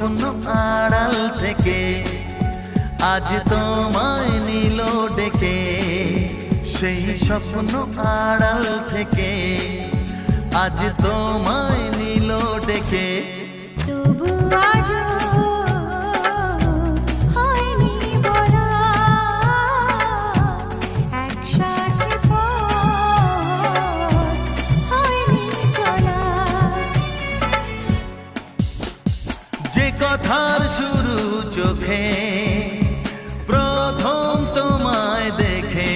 স্বপ্ন আড়াল থেকে আজ তোমায় নিল ডেকে, সেই স্বপ্ন আড়াল থেকে আজ তোমায় নিল ডেকে। তবু আজও হয়নি বলা, একসাথে পথ হয়নি চলা। যে কথার শুরু চোখে প্রথম তোমায় দেখে,